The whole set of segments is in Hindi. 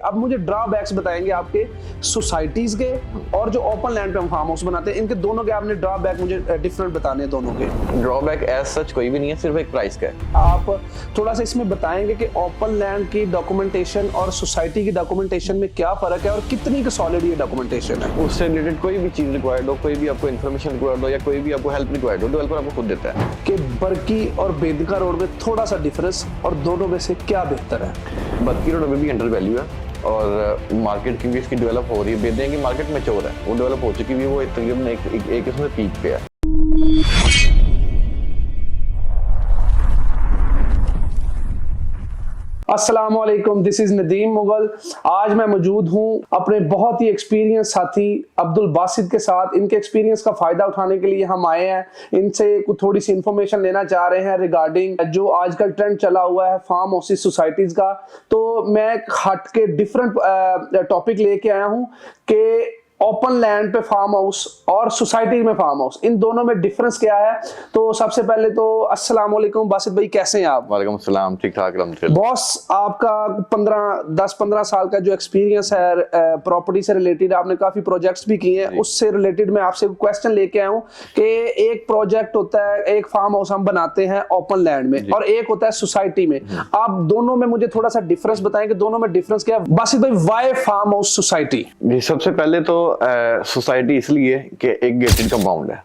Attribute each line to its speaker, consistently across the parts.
Speaker 1: अब मुझे ड्रॉबैक्स बताएंगे आपके सोसाइटीज के और जो ओपन लैंड पे हम फार्म हाउस बनाते हैं, इनके दोनों के आपने ड्रॉबैक मुझे डिफरेंट बताने हैं दोनों के।
Speaker 2: ड्रॉबैक एज सच कोई भी नहीं है, सिर्फ एक प्राइस का है।
Speaker 1: आप थोड़ा सा इसमें बताएंगे कि ओपन लैंड की डॉक्यूमेंटेशन और सोसाइटी की डॉक्यूमेंटेशन में क्या फर्क है और कितनी की सॉलिड ये डॉक्यूमेंटेशन है।
Speaker 2: उससे रिलेटेड कोई भी चीज रिक्वायर्ड हो, कोई भी आपको इन्फॉर्मेशन रिक्वायर्ड हो या कोई भी आपको हेल्प रिक्वायर्ड हो, डेवलपर आपको खुद देता है।
Speaker 1: कि बरकी और बेदका रोड में थोड़ा सा डिफरेंस और दोनों में से क्या बेहतर है?
Speaker 2: बरकी रोड अभी भी अंडर वैल्यू है और मार्केट की भी इसकी डेवलप हो रही है। बेदे की मार्केट मैच्योर है, वो डेवलप हो चुकी है, वो तकरीबन एक इसमें पीक पे है।
Speaker 1: अस्सलामुअलैकुम, दिस इज नदीम मुगल। आज मैं मौजूद हूं अपने बहुत ही एक्सपीरियंस साथी अब्दुल बासित के साथ। इनके एक्सपीरियंस का फायदा उठाने के लिए हम आए हैं, इनसे कुछ थोड़ी सी इंफॉर्मेशन लेना चाह रहे हैं रिगार्डिंग जो आजकल ट्रेंड चला हुआ है फार्म हाउसेस सोसाइटीज का। तो मैं हट के डिफरेंट टॉपिक लेके आया हूं कि ओपन लैंड पे फार्म हाउस और सोसाइटी में फार्म हाउस, इन दोनों में डिफरेंस क्या है। तो सबसे पहले तो अस्सलाम वालेकुम बासित भाई, कैसे हैं आप?
Speaker 2: वालेकुम सलाम, ठीक ठाक अल्हम्दुलिल्लाह।
Speaker 1: बॉस, आपका 10-15 साल का जो एक्सपीरियंस है प्रॉपर्टी से रिलेटेड, आपने काफी प्रोजेक्ट्स भी किए हैं, उससे रिलेटेड मैं आपसे क्वेश्चन लेके आया हूँ कि एक प्रोजेक्ट होता है, एक फार्म हाउस हम बनाते हैं ओपन लैंड में और एक होता है सोसाइटी में। आप दोनों में मुझे थोड़ा सा डिफरेंस बताएं कि दोनों में डिफरेंस क्या है। बासित भाई, व्हाई फार्म हाउस सोसाइटी?
Speaker 2: जी, सबसे पहले तो सोसाइटी इसलिए कि एक गेटेड कंपाउंड है,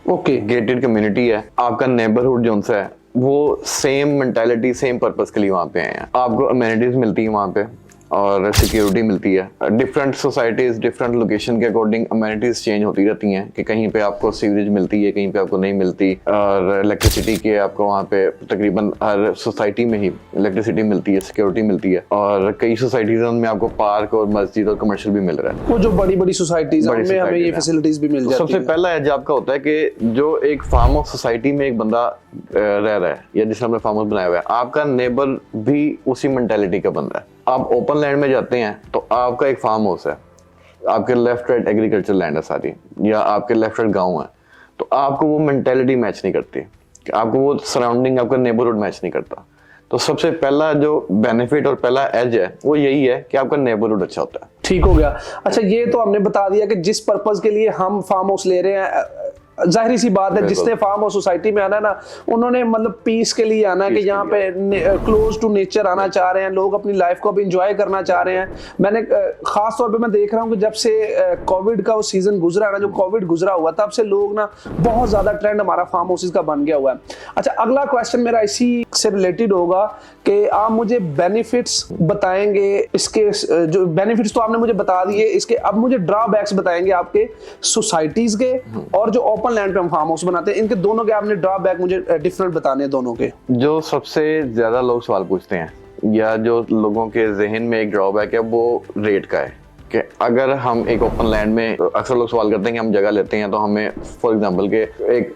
Speaker 1: ओके,
Speaker 2: गेटेड कम्युनिटी है। आपका नेबरहुड जो है वो सेम मेंटालिटी सेम पर्पस के लिए वहाँ पे आए हैं। आपको अमेनिटीज मिलती है वहाँ पे और सिक्योरिटी मिलती है। डिफरेंट सोसाइटीज डिफरेंट लोकेशन के अकॉर्डिंग अमेनिटीज चेंज होती रहती हैं कि कहीं पे आपको सीवरेज मिलती है, कहीं पे आपको नहीं मिलती, और इलेक्ट्रिसिटी के आपको वहाँ पे तकरीबन हर सोसाइटी में ही इलेक्ट्रिसिटी मिलती है, सिक्योरिटी मिलती है। और कई सोसाइटीज में आपको पार्क और मस्जिद और कमर्शियल भी मिल रहा है।
Speaker 1: वो जो बड़ी बड़ी सोसाइटीज हैं हमें ये फैसिलिटीज भी मिल जाती है।
Speaker 2: सबसे पहला एज आपका होता है कि जो एक फार्म हाउस सोसाइटी में एक बंदा रह रहा है या जिसने अपना फार्म हाउस बनाया हुआ है, आपका नेबर भी उसी मेंटालिटी का बंदा है। आप ओपन लैंड में जाते हैं तो आपका एक फार्म हाउस है, आपके लेफ्ट राइट एग्रीकल्चर लैंड है सारी, या आपके लेफ्ट राइट गांव है, तो आपको वो मेंटालिटी मैच नहीं करती, आपको वो सराउंडिंग, आपका नेबरहुड मैच नहीं करता। तो सबसे पहला जो बेनिफिट और पहला एज है वो यही है कि आपका नेबरहुड अच्छा होता है।
Speaker 1: ठीक हो गया। अच्छा, ये तो हमने बता दिया कि जिस पर्पस के लिए हम फार्म हाउस ले रहे हैं, जाहिर सी बात है जिसने फार्म हाउस सोसाइटी में आना ना, उन्होंने मतलब पीस के लिए आना, कि यहाँ पे क्लोज टू नेचर आना चाह रहे हैं लोग, अपनी लाइफ को भी इंजॉय करना चाह रहे हैं। मैंने खास तौर पे मैं देख रहा हूँ कि जब से कोविड का वो सीजन गुजरा है ना, जो कोविड गुजरा हुआ, तब से लोग ना बहुत ज्यादा ट्रेंड हमारा फार्म हाउसेस का बन गया हुआ है। अच्छा, अगला क्वेश्चन मेरा इसी से रिलेटेड होगा कि आप मुझे बेनिफिट्स बताएंगे। इसके जो बेनिफिट्स तो आपने मुझे बता दिए, इसके अब मुझे ड्रॉबैक्स बताएंगे आपके सोसाइटीज के और जो ओपन लैंड पे हम फार्म हाउस बनाते हैं, इनके दोनों के आपने ड्रॉबैक मुझे डिफरेंट बताने हैं दोनों के।
Speaker 2: जो सबसे ज्यादा लोग सवाल पूछते हैं या जो लोगों के जहन में एक ड्रॉबैक है वो रेट का है कि अगर हम एक ओपन लैंड में, अक्सर लोग सवाल करते हैं कि हम जगह लेते हैं तो हमें फॉर एग्जांपल के एक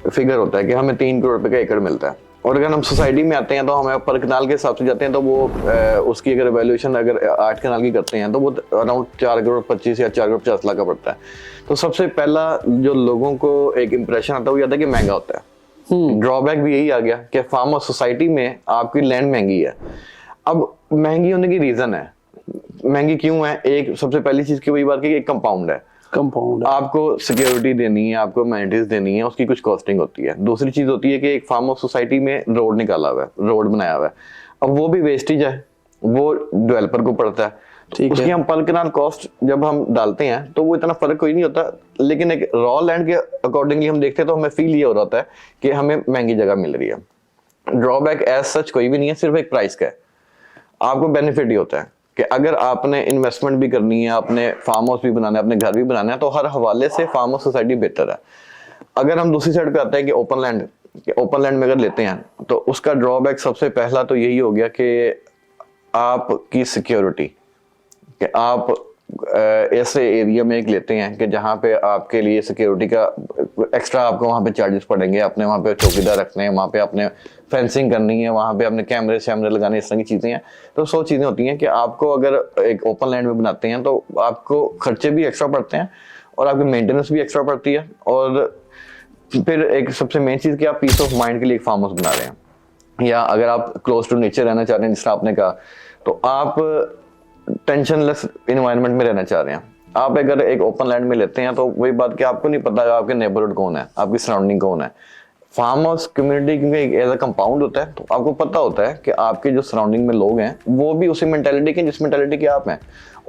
Speaker 2: फिगर होता है कि हमें 3 करोड़ रुपए का एकड़ मिलता है, और अगर हम सोसाइटी में आते हैं तो हमें पर कनाल के हिसाब से जाते हैं तो वो उसकी अगर वैल्यूएशन अगर 8 कनाल की करते हैं तो वो अराउंड 4 करोड़ 25 या 4 करोड़ 50 लाख का पड़ता है। तो सबसे पहला जो लोगों को एक इंप्रेशन आता है वो ये आता है कि महंगा होता है। ड्रॉबैक भी यही आ गया कि फार्म हाउस सोसाइटी में आपकी लैंड महंगी है। अब महंगी होने की रीजन है, महंगी क्यों है? एक सबसे पहली चीज की वही बात की, एक कंपाउंड है, कंपाउंड आपको सिक्योरिटी देनी है, आपको अमेनिटीज देनी है, उसकी कुछ कॉस्टिंग होती है। दूसरी चीज होती है कि एक फार्म हाउस सोसाइटी में रोड निकाला हुआ है, रोड बनाया हुआ है, अब वो भी वेस्टेज है, वो डेवलपर को पड़ता है। उसकी हम पर कनाल कॉस्ट जब हम डालते हैं तो वो इतना फर्क कोई नहीं होता, लेकिन एक रॉ लैंड के अकॉर्डिंगली हम देखते हैं तो हमें फील ये हो रहा होता है कि हमें महंगी जगह मिल रही है। ड्रॉबैक एज सच कोई भी नहीं है, सिर्फ एक प्राइस का है। आपको बेनिफिट ही होता है कि अगर आपने इन्वेस्टमेंट भी करनी है, आपने फार्म हाउस भी बनाना है, अपने घर भी बनाना है, तो हर हवाले से फार्म हाउस सोसाइटी बेहतर है। अगर हम दूसरी साइड पे आते हैं कि ओपन लैंड में अगर लेते हैं तो उसका ड्रॉबैक सबसे पहला तो यही हो गया कि आपकी सिक्योरिटी, कि आप ऐसे एरिया में एक लेते हैं कि जहाँ पे आपके लिए सिक्योरिटी का एक्स्ट्रा आपको वहाँ पे चार्जेस पड़ेंगे, अपने वहाँ पे चौकीदार रखने हैं, वहाँ पे आपने फेंसिंग करनी है, वहाँ पे अपने कैमरे शैमरे लगाने, इस तरह की चीजें हैं। तो 100 चीजें होती हैं कि आपको अगर एक ओपन लैंड में बनाते हैं तो आपको खर्चे भी एक्स्ट्रा पड़ते हैं और आपकी मेंटेनेंस भी एक्स्ट्रा पड़ती है। और फिर एक सबसे मेन चीज कि आप पीस ऑफ माइंड के लिए एक फार्म हाउस बना रहे हैं, या अगर आप क्लोज टू नेचर रहना चाह रहे हैं जिस तरह आपने कहा, तो आप टेंशनलेस इन्वायरमेंट में रहना चाह रहे हैं। आप अगर एक ओपन लैंड में लेते हैं तो वही बात कि आपको नहीं पता आपके नेबरहुड कौन है, आपकी सराउंडिंग कौन है। फार्म हाउस कम्युनिटी क्योंकि एज अ कंपाउंड होता है तो आपको पता होता है कि आपके जो सराउंडिंग में लोग हैं वो भी उसी मेंटालिटी के जिस मेंटालिटी के आप हैं।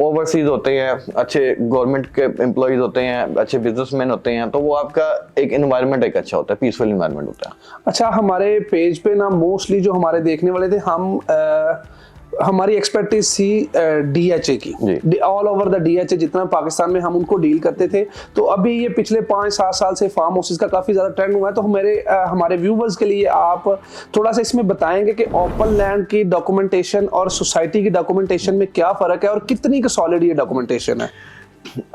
Speaker 2: ओवरसीज होते हैं, अच्छे गवर्नमेंट के एम्प्लॉयज होते हैं, अच्छे बिजनेसमैन होते हैं, तो वो आपका एक एनवायरनमेंट एक अच्छा होता है, पीसफुल एनवायरनमेंट होता है।
Speaker 1: अच्छा, हमारे पेज पे ना मोस्टली जो हमारे देखने वाले थे, हमारी एक्सपर्टीज थी DHA की, ऑल ओवर द DHA जितना पाकिस्तान में हम उनको डील करते थे। तो अभी ये पिछले 5-7 साल से फार्म हाउसेस का काफी ज्यादा ट्रेंड हुआ है। तो हमारे व्यूवर्स के लिए आप थोड़ा सा इसमें बताएंगे कि ओपन लैंड की डॉक्यूमेंटेशन और सोसाइटी की डॉक्यूमेंटेशन में क्या फर्क है और कितनी सॉलिड ये डॉक्यूमेंटेशन है।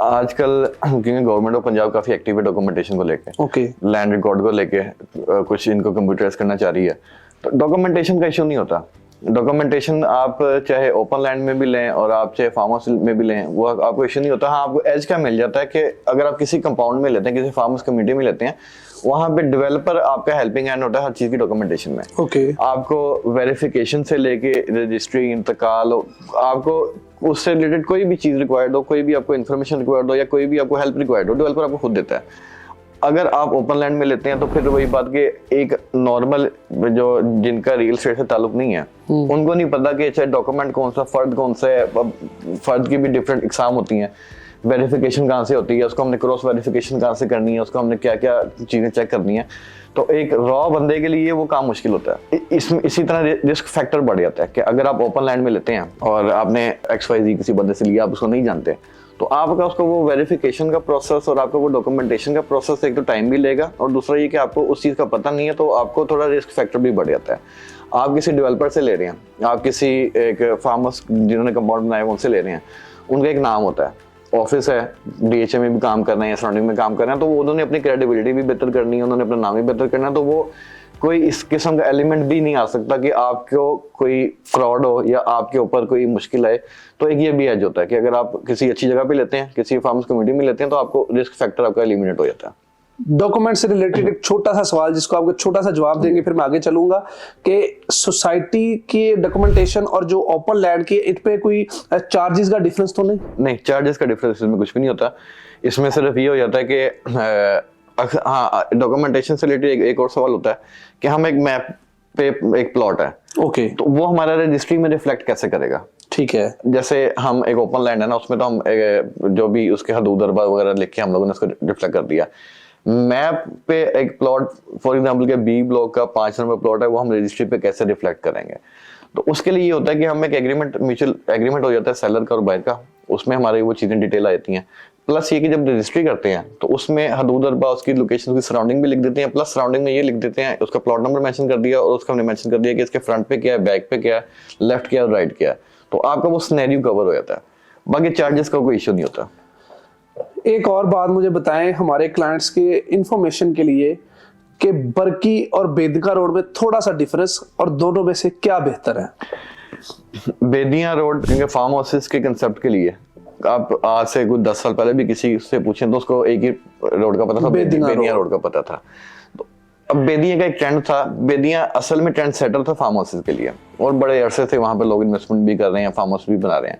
Speaker 2: आजकल क्योंकि गवर्नमेंट ऑफ पंजाब काफी एक्टिव है डॉक्यूमेंटेशन को लेके,
Speaker 1: ओके,
Speaker 2: लैंड रिकॉर्ड को लेके कुछ इनको कंप्यूटराइज करना चाह रही है, तो डॉक्यूमेंटेशन का इशू नहीं होता। डॉक्यूमेंटेशन आप चाहे ओपन लैंड में भी लें और आप चाहे फार्म हाउस में भी लें, वो आपको इशू नहीं होता। हाँ, आपको एज क्या मिल जाता है कि अगर आप किसी कंपाउंड में लेते हैं, किसी फार्म हाउस कम्युनिटी में लेते हैं, वहां पे डेवलपर आपका हेल्पिंग हैंड होता है हर चीज की डॉक्यूमेंटेशन में।
Speaker 1: ओके,
Speaker 2: आपको वेरिफिकेशन से लेके रजिस्ट्री, इंतकाल, आपको उससे रिलेटेड कोई भी चीज रिक्वायर्ड हो, कोई भी आपको इन्फॉर्मेशन रिक्वायर्ड हो या कोई भी आपको हेल्प रिक्वायर्ड हो, डेवलपर आपको खुद देता है। अगर आप ओपन लैंड में लेते हैं तो फिर वही बात कि एक नॉर्मल जो जिनका रियल एस्टेट से ताल्लुक नहीं है उनको नहीं पता कि चाहे डॉक्यूमेंट कौन सा, फर्द कौन सा है। फर्द की भी डिफरेंट एग्जाम होती हैं, वेरिफिकेशन कहाँ से होती है, उसको हमने क्रॉस वेरिफिकेशन कहाँ से करनी है, उसको हमने क्या क्या चीजें चेक करनी है। तो एक रॉ बंदे के लिए वो काम मुश्किल होता है। इसी तरह रिस्क फैक्टर बढ़ जाता है कि अगर आप ओपन लैंड में लेते हैं और आपने XYZ किसी बंदे से लिया, आप उसको नहीं जानते, तो आपका उसको वो वेरिफिकेशन का प्रोसेस और आपका वो डॉक्यूमेंटेशन का प्रोसेस एक तो टाइम भी लेगा, और दूसरा ये कि आपको उस चीज़ का पता नहीं है तो आपको थोड़ा रिस्क फैक्टर भी बढ़ जाता है। आप किसी डेवलपर से ले रहे हैं, आप किसी एक फार्मर्स जिन्होंने कंपाउंड बनाए उनसे ले रहे हैं, उनका एक नाम होता है, ऑफिस है, DHA में भी काम कर रहे हैं, सराउंडिंग में काम कर रहे हैं, तो उन्होंने अपनी क्रेडिबिलिटी भी बेहतर करनी है, उन्होंने अपना नाम भी बेहतर करना है। तो वो कोई इस किस्म का एलिमेंट भी नहीं आ सकता कि आपको कोई फ्रॉड हो या आपके ऊपर कोई मुश्किल आए। तो एक ये भी एज होता है कि अगर आप किसी अच्छी जगह पे लेते हैं, किसी फार्मर्स कम्युनिटी में लेते हैं, तो आपको रिस्क फैक्टर आपका एलिमिनेट हो जाता है।
Speaker 1: डॉक्यूमेंट से रिलेटेड एक छोटा सा सवाल जिसको आपको छोटा सा जवाब देंगे फिर मैं आगे चलूंगा, कि सोसाइटी की डॉक्यूमेंटेशन और जो ओपन लैंड की, इन पे कोई चार्जेस का डिफरेंस तो नहीं?
Speaker 2: नहीं, चार्जेस का डिफरेंस इसमें कुछ भी नहीं होता। इसमें सिर्फ ये हो जाता है कि हाँ, डॉक्यूमेंटेशन से रिलेटेड एक और सवाल होता है कि हम एक मैप पे एक प्लॉट है,
Speaker 1: ओके,
Speaker 2: तो वो हमारा रजिस्ट्री में रिफ्लेक्ट कैसे करेगा।
Speaker 1: ठीक है,
Speaker 2: जैसे हम एक ओपन लैंड है ना, उसमें तो हम जो भी उसके हदूद अरबा वगैरह लिख के हम लोगों ने उसको रिफ्लेक्ट कर दिया। मैप पे एक प्लॉट फॉर एग्जांपल के B ब्लॉक का 5 नंबर प्लॉट है, वो हम रजिस्ट्री पे कैसे रिफ्लेक्ट करेंगे। तो उसके लिए ये होता है कि हम एक एग्रीमेंट, म्यूचुअल एग्रीमेंट हो जाता है सेलर का और बायर का, उसमें हमारी वो चीजें डिटेल आ जाती हैं। प्लस ये कि जब रजिस्ट्री करते हैं तो उसमें हदूद अरबा, उसकी लोकेशन, उसकी सराउंडिंग भी लिख देते हैं, प्लस सराउंडिंग में ये लिख देते हैं, उसका प्लॉट नंबर मेंशन कर दिया और उसका हमने मेंशन कर दिया कि इसके फ्रंट पे क्या है, बैक पे क्या है, लेफ्ट क्या है और राइट क्या है। तो आपका वो सिनेरियो कवर हो जाता है, बाकी चार्जेस का कोई इशू नहीं होता।
Speaker 1: एक और बात मुझे बताएं हमारे क्लाइंट्स के इंफॉर्मेशन के लिए कि बरकी और बेदका रोड में थोड़ा सा डिफरेंस और दोनों में से क्या बेहतर है?
Speaker 2: बेदिया रोड क्योंकि फार्म हाउसेस के कंसेप्ट के लिए आप आज से कुछ 10 साल पहले भी किसी से पूछें तो उसको एक ही रोड का पता था, बेदिया रोड का पता था। तो अब बेदिया का एक ट्रेंड था, बेदिया असल में ट्रेंड सेटर था फार्म हाउसेस के लिए, और बड़े अरसे से वहां पे लोग इन्वेस्टमेंट भी कर रहे हैं, फार्म हाउस भी बना रहे हैं।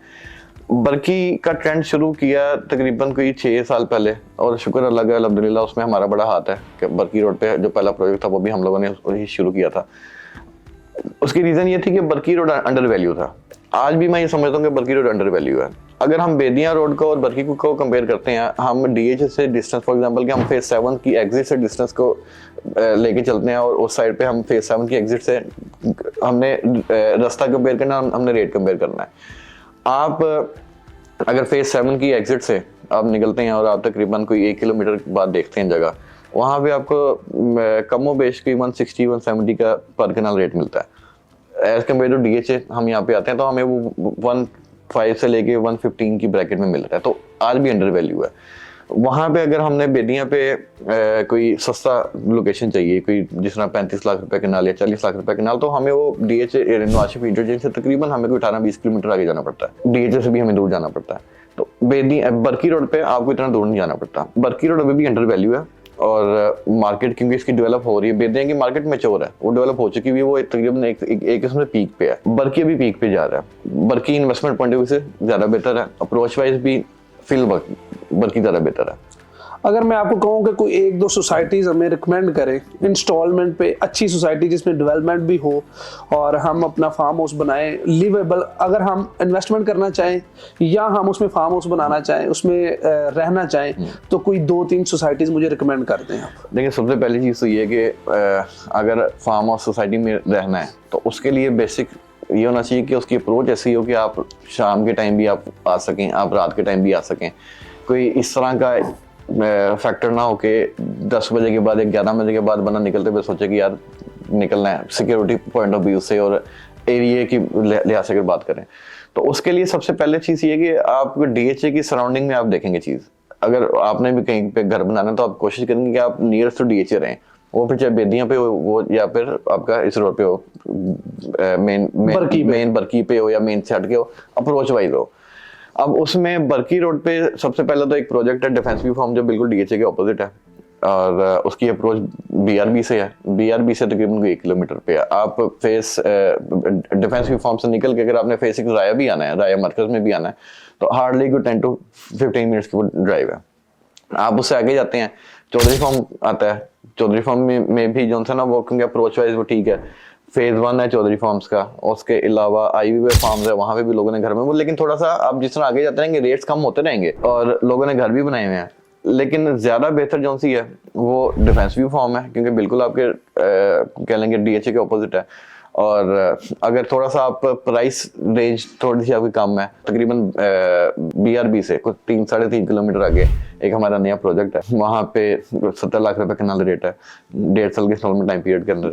Speaker 2: बरकी का ट्रेंड शुरू किया तकरीबन कोई 6 साल पहले, और शुक्र अल्लाह का अल्हम्दुलिल्लाह उसमें हमारा बड़ा हाथ है कि बरकी रोड पे जो पहला प्रोजेक्ट था वो भी हम लोगों ने वही शुरू किया था। उसकी रीजन ये थी कि बरकी रोड अंडर वैल्यू था। आज भी मैं ये समझता हूँ कि बरकी रोड अंडर वैल्यू है। अगर हम बेदिया रोड को और बरकी को कंपेयर करते हैं, हम DHA से डिस्टेंस, फॉर एग्जांपल कि हम फेज 7 की एग्जिट से डिस्टेंस को लेके चलते हैं और उस साइड पे हम फेज 7 की एग्जिट से हमने रास्ता कंपेयर करना, हमने रेट कंपेयर करना है। आप अगर फेज 7 की एग्जिट से आप निकलते हैं और आप तकरीबन कोई 1 किलोमीटर बाद देखते हैं जगह, वहाँ पे आपको कमो बेश की 160-170 का पर कनाल रेट मिलता है। एज कम्पेयर टू DHA हम यहाँ पे आते हैं तो हमें वो 1.5 से लेके 1.15 की ब्रैकेट में मिल रहा है, तो आज भी अंडर वैल्यू है। वहाँ पे अगर हमने बेदिया पे कोई सस्ता लोकेशन चाहिए, कोई जिस तरह 35 लाख रुपए कनाल या 40 लाख रुपए कनाल, तो हमें वो DHA नवाशिफ इंटरचेंज से तकरीबन हमें कोई 18-20 किलोमीटर आगे जाना पड़ता है, DHA से भी हमें दूर जाना पड़ता है। तो बरकी रोड पे आपको इतना दूर नहीं जाना पड़ता। बरकी रोड अभी भी अंडर वैल्यू है और मार्केट क्योंकि इसकी डेवलप हो रही है, बेदरिया की मार्केट मैच्योर है, वो डेवलप हो चुकी हुई है, वो तकरीबन एक किस्म से पीक पे है। बर्की अभी पीक पे जा रहा है। बर्की इन्वेस्टमेंट पॉइंट ऑफ व्यू से ज़्यादा बेहतर है, अप्रोच वाइज भी फील बर्की ज़्यादा बेहतर है।
Speaker 1: अगर मैं आपको कहूँ कि कोई एक दो सोसाइटीज़ हमें रिकमेंड करें इंस्टॉलमेंट पे, अच्छी सोसाइटी जिसमें डेवलपमेंट भी हो और हम अपना फार्म हाउस बनाएं लिवेबल, अगर हम इन्वेस्टमेंट करना चाहें या हम उसमें फार्म हाउस बनाना चाहें, उसमें रहना चाहें, तो कोई 2-3 सोसाइटीज़ मुझे रिकमेंड कर दें आप।
Speaker 2: देखिए, सबसे पहली चीज़ तो ये कि अगर फार्म हाउस सोसाइटी में रहना है तो उसके लिए बेसिक ये होना चाहिए कि उसकी अप्रोच ऐसी हो कि आप शाम के टाइम भी आप आ सकें, आप रात के टाइम भी आ सकें। कोई इस तरह का फैक्टर ना हो कि 10 बजे के बाद या 11 बजे के बाद बंदा निकलते हुए सोचे कि यार निकलना है, सिक्योरिटी पॉइंट ऑफ व्यू से और एरिया की लिहाज से अगर बात करें तो उसके लिए सबसे पहले चीज़ ये कि आप DHA की सराउंडिंग में आप देखेंगे चीज़। अगर आपने भी कहीं पे घर बनाना है तो आप कोशिश करेंगे कि आप नियरेस्ट टू DHA रहें, वो फिर चाहे बेदियाँ पे हो वो या फिर आपका इस रोड पे हो, मेन बर्की पे हो या मेन से हट के हो, अप्रोच वाइज हो। अब उसमें बर्की रोड पे सबसे पहले तो एक प्रोजेक्ट है डिफेंस व्यू फार्म जो बिल्कुल DHA के ऑपोजिट है और उसकी अप्रोच BRB से है। BRB से तकरीबन 1 किलोमीटर पे है। आप फेस डिफेंस व्यू फार्म से निकल के अगर आपने फेस 6 राया भी आना है, राया मरकज में भी आना है, तो हार्डली कोई 10 to 15 मिनट्स की वो ड्राइव है। आप उससे आगे जाते हैं, चौधरी फार्म आता है। चौधरी फार्म में भी जो सा ना वो क्योंकि अप्रोच वाइज वो ठीक है। फेज 1 है चौधरी फार्म्स का, उसके अलावा IVB फार्म्स है, वहां पे भी लोगों ने घर में वो, लेकिन थोड़ा सा आप जिस तरह आगे जाते रहेंगे रेट्स कम होते रहेंगे और लोगों ने घर भी बनाए हुए हैं। लेकिन ज्यादा बेहतर जो सी है वो डिफेंस व्यू फार्म है क्योंकि बिल्कुल आपके कह लेंगे DHA के ऑपोजिट है। और अगर थोड़ा सा आप प्राइस रेंज थोड़ी सी आपकी कम है, तकरीबन BRB से कुछ 3-3.5 किलोमीटर आगे एक हमारा नया प्रोजेक्ट है, वहाँ पे 70 लाख रुपए कनाल रेट है, 1.5 साल के इंस्टॉलमेंट टाइम पीरियड के अंदर।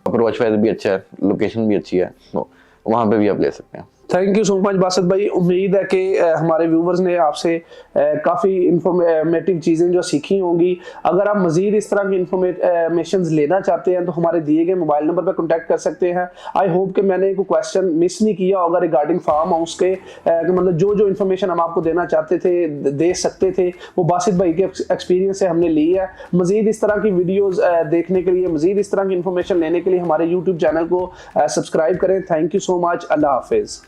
Speaker 2: अप्रोच वाइज भी अच्छा है, लोकेशन भी अच्छी है, तो वहाँ पे भी आप ले सकते हैं।
Speaker 1: Thank you so much Basit भाई। उम्मीद है कि हमारे व्यूवर्स ने आपसे काफ़ी इंफॉर्मेटिव चीज़ें जो सीखी होंगी। अगर आप मज़ीद इस तरह की इंफॉर्मेशन लेना चाहते हैं तो हमारे दिए गए मोबाइल नंबर पर कॉन्टैक्ट कर सकते हैं। आई होप कि मैंने कोई क्वेश्चन मिस नहीं किया होगा रिगार्डिंग फार्म हाउस के, मतलब जो इन्फॉर्मेशन हम आपको देना चाहते थे, दे सकते थे, वो बासित भाई के एक्सपीरियंस से हमने ली है। मज़ीद इस तरह की वीडियोज़ देखने के लिए, मज़ीद इस तरह की इंफॉर्मेशन लेने के लिए हमारे यूट्यूब चैनल को सब्सक्राइब करें। Thank you so much. अल्लाह हाफिज़।